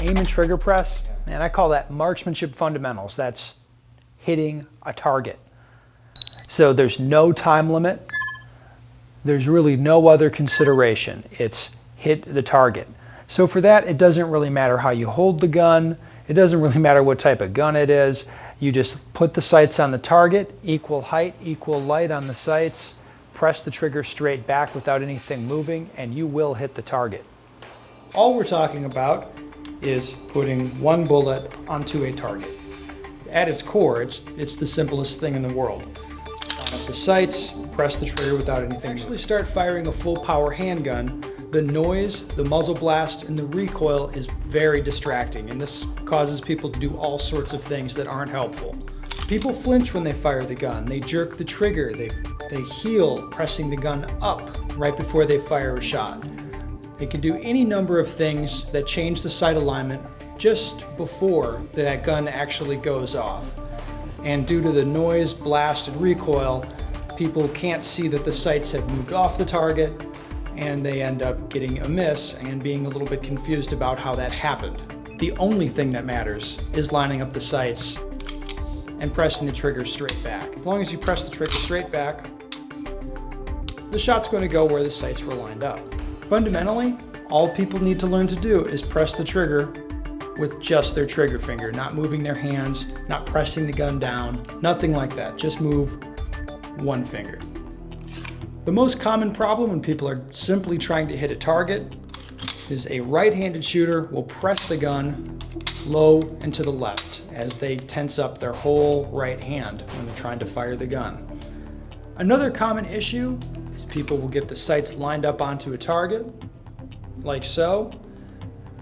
aim and trigger press, and I call that marksmanship fundamentals. That's hitting a target. So there's no time limit. There's really no other consideration. It's hit the target. So for that, it doesn't really matter how you hold the gun. It doesn't really matter what type of gun it is. You just put the sights on the target, equal height, equal light on the sights, press the trigger straight back without anything moving, and you will hit the target. All we're talking about is putting one bullet onto a target. At its core, it's the simplest thing in the world. Line up the sights, press the trigger without anything. Actually start firing a full power handgun, the noise, the muzzle blast, and the recoil is very distracting, and this causes people to do all sorts of things that aren't helpful. People flinch when they fire the gun. They jerk the trigger. They heel, pressing the gun up right before they fire a shot. They can do any number of things that change the sight alignment just before that gun actually goes off. And due to the noise, blast, and recoil, people can't see that the sights have moved off the target, and they end up getting a miss and being a little bit confused about how that happened. The only thing that matters is lining up the sights and pressing the trigger straight back. As long as you press the trigger straight back, the shot's going to go where the sights were lined up. Fundamentally, all people need to learn to do is press the trigger with just their trigger finger, not moving their hands, not pressing the gun down, nothing like that. Just move one finger. The most common problem when people are simply trying to hit a target is a right-handed shooter will press the gun low and to the left as they tense up their whole right hand when they're trying to fire the gun. Another common issue is people will get the sights lined up onto a target, like so,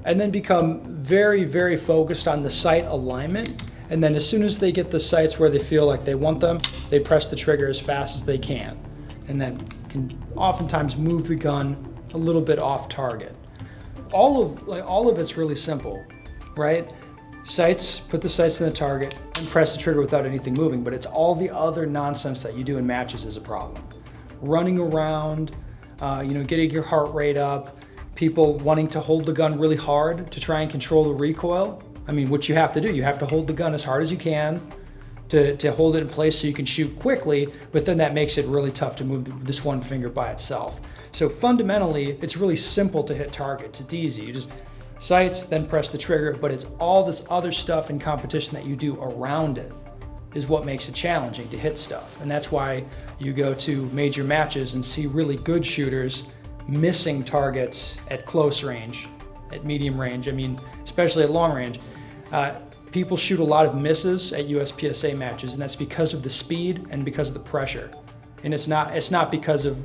and then become very, very focused on the sight alignment. And then as soon as they get the sights where they feel like they want them, they press the trigger as fast as they can. And then can oftentimes move the gun a little bit off target. All of it's really simple, right? Sights, put the sights in the target, and press the trigger without anything moving, but it's all the other nonsense that you do in matches is a problem. Running around, getting your heart rate up, people wanting to hold the gun really hard to try and control the recoil. I mean, what you have to do, you have to hold the gun as hard as you can to hold it in place so you can shoot quickly, but then that makes it really tough to move this one finger by itself. So fundamentally, it's really simple to hit targets. It's easy. You just sights, then press the trigger, but it's all this other stuff in competition that you do around it is what makes it challenging to hit stuff. And that's why you go to major matches and see really good shooters missing targets at close range, at medium range, especially at long range. People shoot a lot of misses at USPSA matches, and that's because of the speed and because of the pressure. And it's not because of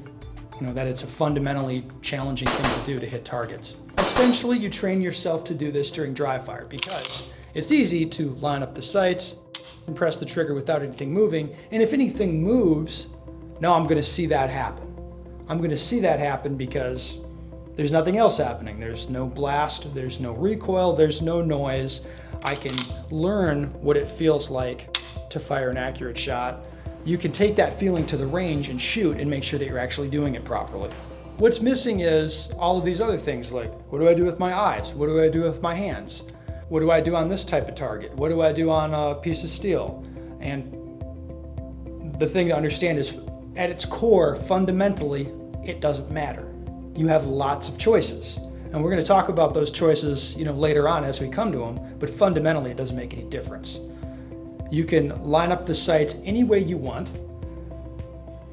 that it's a fundamentally challenging thing to do to hit targets. Essentially, you train yourself to do this during dry fire because it's easy to line up the sights and press the trigger without anything moving. And if anything moves, now I'm going to see that happen. I'm going to see that happen because there's nothing else happening. There's no blast, there's no recoil, there's no noise. I can learn what it feels like to fire an accurate shot. You can take that feeling to the range and shoot and make sure that you're actually doing it properly. What's missing is all of these other things like, what do I do with my eyes? What do I do with my hands? What do I do on this type of target? What do I do on a piece of steel? And the thing to understand is, at its core, fundamentally, it doesn't matter. You have lots of choices. And we're going to talk about those choices, later on as we come to them, but fundamentally it doesn't make any difference. You can line up the sights any way you want.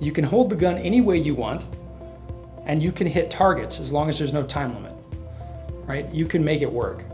You can hold the gun any way you want, and you can hit targets as long as there's no time limit, right? You can make it work.